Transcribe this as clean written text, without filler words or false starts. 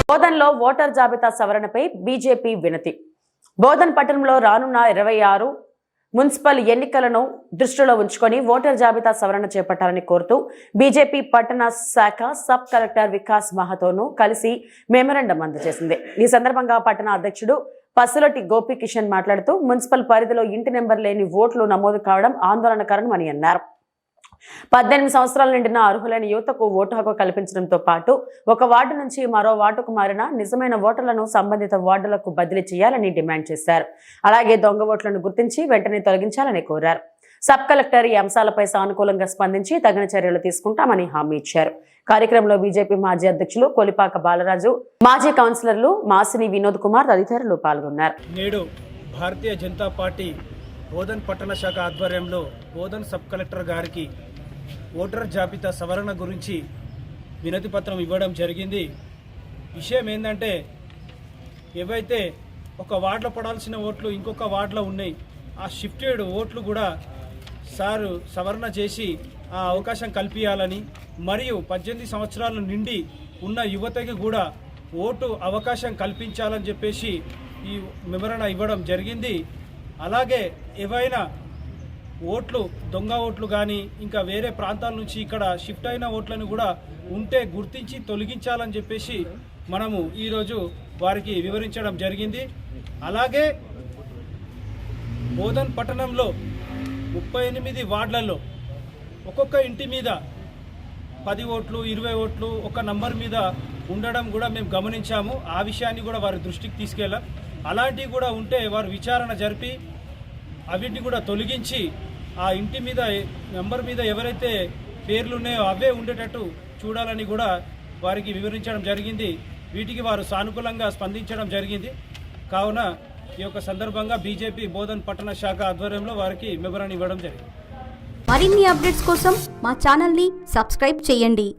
బోధన్లో voter జాబితా సవరణపై BJP వినతి. బోధన్ పట్టణంలో రానున్న 26 మున్సిపల్ ఎన్నికలను దృష్టిలో ఉంచుకొని ఓటర్ జాబితా సవరణ చేపట్టాలని కోరుతూ బీజేపీ పట్టణ శాఖ సబ్ కలెక్టర్ వికాస్ మహతోను కలిసి మెమరాండం అందజేసింది. ఈ సందర్భంగా పట్టణ అధ్యక్షుడు పసులటి గోపీకిషన్ మాట్లాడుతూ మున్సిపల్ పరిధిలో ఇంటి నెంబర్ లేని ఓట్లు నమోదు కావడం ఆందోళనకరమని అన్నారు. 18 సంవత్సరాల నిండిన అర్హులైన యువతకు ఓటు హక్కు కల్పించడంతో పాటు ఒక వార్డు నుంచి మరో వార్డుకు మారిన నిజమైన ఓటర్లను సంబంధిత వార్డులకు బదిలీ చేయాలని డిమాండ్ చేశారు. అలాగే దొంగ ఓట్లను గుర్తించి వెంటనే తొలగించాలని కోరారు. సబ్ కలెక్టర్ ఈ అంశాలపై సానుకూలంగా స్పందించి తగిన చర్యలు తీసుకుంటామని హామీ ఇచ్చారు. కార్యక్రమంలో బీజేపీ మాజీ అధ్యక్షులు కొలిపాక బాలరాజు, మాజీ కౌన్సిలర్లు మాసిని వినోద్ కుమార్ తదితరులు పాల్గొన్నారు. నేడు భారతీయ జనతా పార్టీ బోధన్ పట్టణ శాఖ ఆధ్వర్యంలో బోధన్ సబ్ కలెక్టర్ గారికి ఓటర్ జాబితా సవరణ గురించి వినతి పత్రం ఇవ్వడం జరిగింది. విషయం ఏంటంటే, ఏవైతే ఒక వార్డులో పడాల్సిన ఓట్లు ఇంకొక వార్డులో ఉన్నాయి, ఆ షిఫ్టెడ్ ఓట్లు కూడా సారు సవరణ చేసి ఆ అవకాశం కల్పించాలని, మరియు 18 సంవత్సరాల నిండి ఉన్న యువతకి కూడా ఓటు అవకాశం కల్పించాలని చెప్పేసి ఈ మెమరాండం ఇవ్వడం జరిగింది. అలాగే ఏవైనా ఓట్లు దొంగ ఓట్లు కానీ ఇంకా వేరే ప్రాంతాల నుంచి ఇక్కడ షిఫ్ట్ అయిన ఓట్లను కూడా ఉంటే గుర్తించి తొలగించాలని చెప్పేసి మనము ఈరోజు వారికి వివరించడం జరిగింది. అలాగే బోధన్ పట్టణంలో 38 వార్డులలో ఒక్కొక్క ఇంటి మీద 10 ఓట్లు 20 ఓట్లు ఒక నంబర్ మీద ఉండడం కూడా మేము గమనించాము. ఆ విషయాన్ని కూడా వారి దృష్టికి తీసుకెళ్ళాం. అలాంటివి కూడా ఉంటే వారు విచారణ జరిపి అవిటిని కూడా తొలగించి ఆ ఇంటి మీద నెంబర్ మీద ఎవరైతే పేర్లు ఉన్నాయో అవే ఉండేటట్టు చూడాలని కూడా వారికి వివరించడం జరిగింది. వీటికి వారు సానుకూలంగా స్పందించడం జరిగింది. కావున ఈ యొక్క సందర్భంగా బీజేపీ బోధన్ పట్టణ శాఖ ఆధ్వర్యంలో వారికి మెమరాండం ఇవ్వడం జరిగింది. మరిన్ని అప్డేట్స్ కోసం మా ఛానల్ని సబ్స్క్రైబ్ చేయండి.